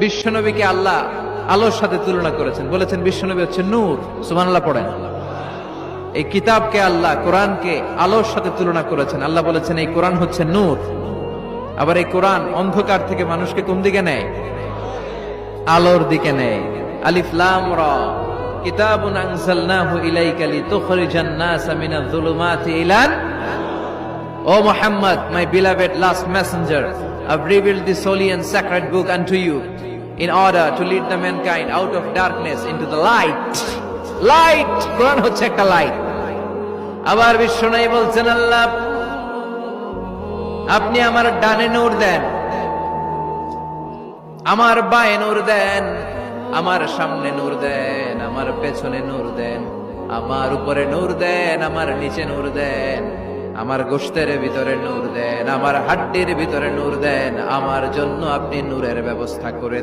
বিশ্বনবীকে আল্লাহ আলোর সাথে তুলনা করেছেন, বলেছেন বিশ্বনবী হচ্ছে নূর। সুবহানাল্লাহ পড়েন। এই কিতাবকে আল্লাহ, কোরআনকে আলোর সাথে তুলনা করেছেন। আল্লাহ বলেছেন এই কোরআন হচ্ছে নূর। আবার এই কোরআন অন্ধকার থেকে মানুষকে কোন দিকে নেয়? আলোর দিকে নেয়। আলিফ লাম রা, কিতাবুন আনজালনাহু ইলাইকা লিতুখরিজান NASA Minaj যুলুমাতি ইলান। O Muhammad, my beloved last messenger, I've revealed this holy and sacred book unto you in order to lead the mankind out of darkness into the light. Light! কোরআন হচ্ছে একটা লাইট। আবার বিশ্বনবী বলছেন, আল্লাহ আপনি আমার ডানে নূর দেন, আমার বায়ে নূর দেন, আমার সামনে নূর দেন, আমার পেছনে নূর দেন, আমার উপরে নূর দেন, আমার নিচে নূর দেন, আমার গোশতের ভিতরে নূর দেন, আমার হাড্ডির ভিতরে নূর দেন। আমার জন্য আপনি নূরের ব্যবস্থা করে